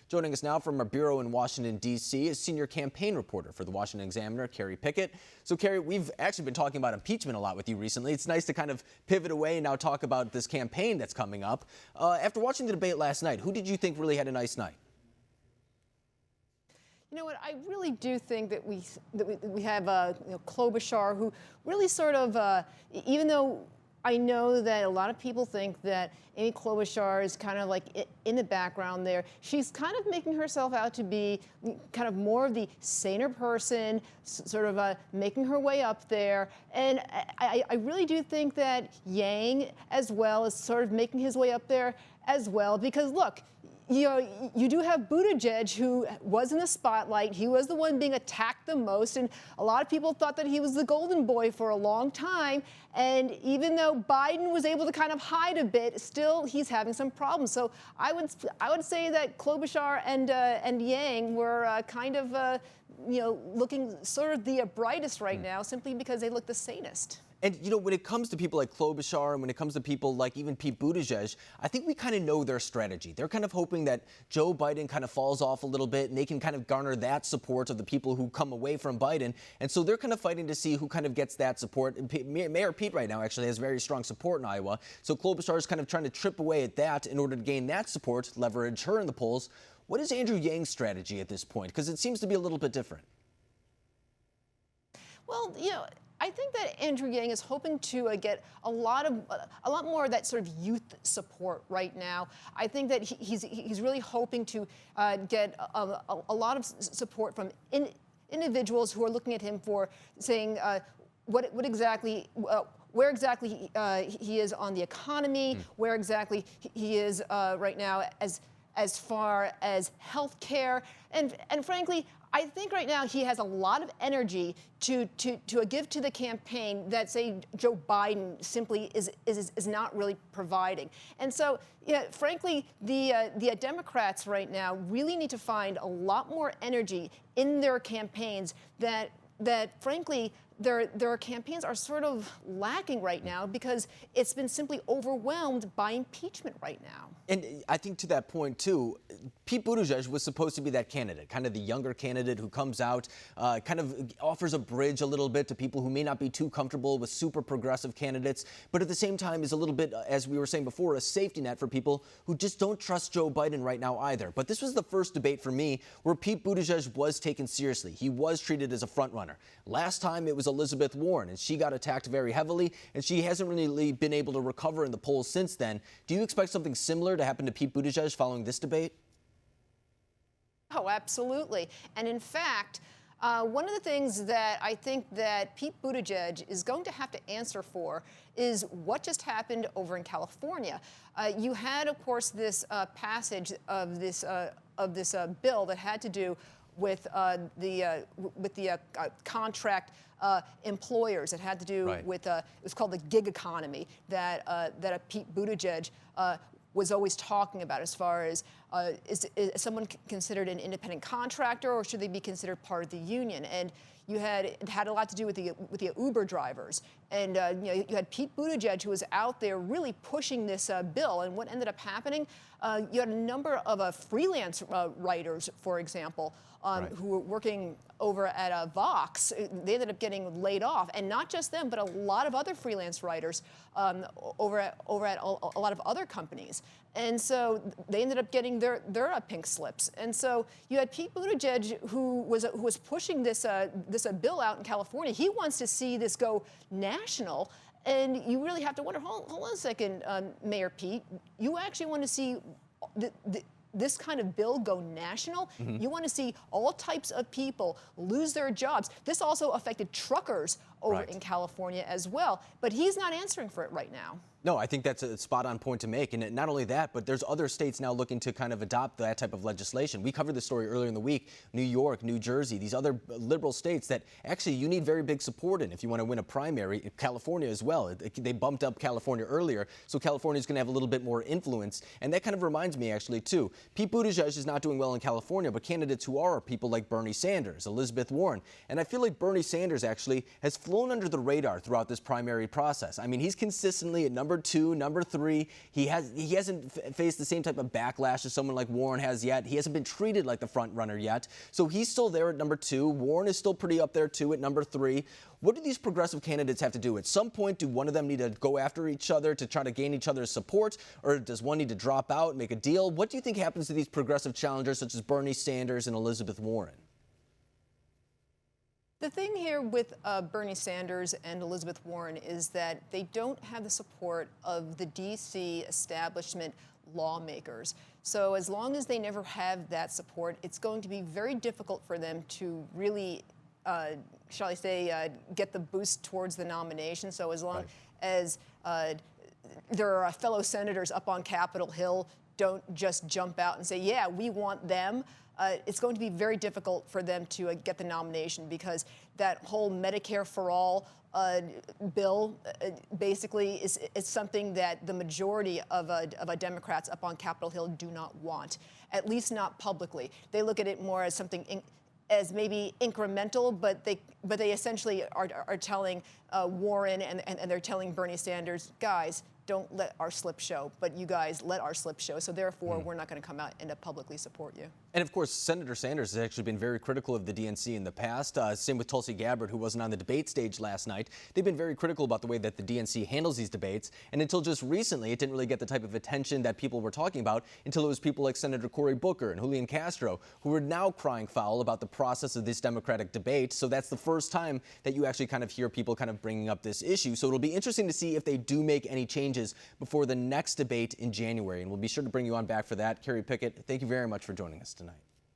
Joining us now from our bureau in Washington, D.C. is senior campaign reporter for the Washington Examiner, Kerry Picket. So, Kerry, we've actually been talking about impeachment a lot with you recently. It's nice to kind of pivot away and now talk about this campaign that's coming up. After watching the debate last night, who did you think really had a nice night? You know what? I really do think that we have Klobuchar, who really sort of, even though I know that a lot of people think that Amy Klobuchar is kind of like in the background there, she's kind of making herself out to be kind of more of the saner person, sort of making her way up there. And I really do think that Yang as well is sort of making his way up there as well, because look, you do have Buttigieg, who was in the spotlight. He was the one being attacked the most, and a lot of people thought that he was the golden boy for a long time. And even though Biden was able to kind of hide a bit, still he's having some problems. So I would say that Klobuchar and Yang were kind of looking sort of the brightest right now, simply because they look the sanest. And, when it comes to people like Klobuchar and when it comes to people like even Pete Buttigieg, I think we kind of know their strategy. They're kind of hoping that Joe Biden kind of falls off a little bit and they can kind of garner that support of the people who come away from Biden. And so they're kind of fighting to see who kind of gets that support. And Mayor Pete right now actually has very strong support in Iowa. So Klobuchar is kind of trying to chip away at that in order to gain that support, leverage her in the polls. What is Andrew Yang's strategy at this point? Because it seems to be a little bit different. Well, I think that Andrew Yang is hoping to get a lot more of that sort of youth support right now. I think that he's really hoping to get a lot of support from individuals who are looking at him for saying what exactly. Where exactly he is on the economy, where exactly he is right now as far as health care, and frankly, I think right now he has a lot of energy to give to the campaign that, say, Joe Biden simply is not really providing. And so, frankly, the Democrats right now really need to find a lot more energy in their campaigns that frankly, their campaigns are sort of lacking right now because it's been simply overwhelmed by impeachment right now. And I think to that point, too, Pete Buttigieg was supposed to be that candidate, kind of the younger candidate who comes out, kind of offers a bridge a little bit to people who may not be too comfortable with super progressive candidates, but at the same time is a little bit, as we were saying before, a safety net for people who just don't trust Joe Biden right now either. But this was the first debate for me where Pete Buttigieg was taken seriously. He was treated as a front runner. Last time it was Elizabeth Warren, and she got attacked very heavily, and she hasn't really been able to recover in the polls since then. Do you expect something similar to happen to Pete Buttigieg following this debate? Oh, absolutely. And in fact, one of the things that I think that Pete Buttigieg is going to have to answer for is what just happened over in California. You had, of course, this passage of this bill that had to do with the contract employers. It had to do with it was called the gig economy that Pete Buttigieg was always talking about, as far as is someone considered an independent contractor, or should they be considered part of the union? And it had a lot to do with the Uber drivers, and you had Pete Buttigieg, who was out there really pushing this bill. And what ended up happening, you had a number of freelance writers, for example, who were working over at Vox. They ended up getting laid off, and not just them, but a lot of other freelance writers over at a lot of other companies. And so they ended up getting their pink slips. And so you had Pete Buttigieg, who was pushing this bill out in California. He wants to see this go national. And you really have to wonder, hold on a second, Mayor Pete, you actually want to see this kind of bill go national? You want to see all types of people lose their jobs. This also affected truckers over in California as well. But he's not answering for it right now. No, I think that's a spot-on point to make. And not only that, but there's other states now looking to kind of adopt that type of legislation. We covered this story earlier in the week. New York, New Jersey, these other liberal states that actually you need very big support in if you want to win a primary. California as well. They bumped up California earlier, so California is going to have a little bit more influence. And that kind of reminds me, actually, too. Pete Buttigieg is not doing well in California, but candidates who are people like Bernie Sanders, Elizabeth Warren. And I feel like Bernie Sanders actually has flown under the radar throughout this primary process. I mean, he's consistently at number number 2, number 3. He hasn't faced the same type of backlash as someone like Warren has yet. He hasn't been treated like the front runner yet. So he's still there at number 2. Warren is still pretty up there too at number 3. What do these progressive candidates have to do? At some point, do one of them need to go after each other to try to gain each other's support? Or does one need to drop out and make a deal? What do you think happens to these progressive challengers such as Bernie Sanders and Elizabeth Warren? The thing here with Bernie Sanders and Elizabeth Warren is that they don't have the support of the D.C. establishment lawmakers. So as long as they never have that support, it's going to be very difficult for them to really shall I say, get the boost towards the nomination. So as long as there are fellow senators up on Capitol Hill don't just jump out and say, yeah, we want them, it's going to be very difficult for them to get the nomination, because that whole Medicare for All bill basically is something that the majority of Democrats up on Capitol Hill do not want, at least not publicly. They look at it more as something as maybe incremental, but they essentially are telling Warren and they're telling Bernie Sanders, guys, don't let our slip show, but you guys let our slip show. So therefore, we're not going to come out and publicly support you. And of course, Senator Sanders has actually been very critical of the DNC in the past. Same with Tulsi Gabbard, who wasn't on the debate stage last night. They've been very critical about the way that the DNC handles these debates. And until just recently, it didn't really get the type of attention that people were talking about until it was people like Senator Cory Booker and Julian Castro, who are now crying foul about the process of this Democratic debate. So that's the first time that you actually kind of hear people kind of bringing up this issue. So it'll be interesting to see if they do make any changes before the next debate in January. And we'll be sure to bring you on back for that. Kerry Picket, thank you very much for joining us tonight.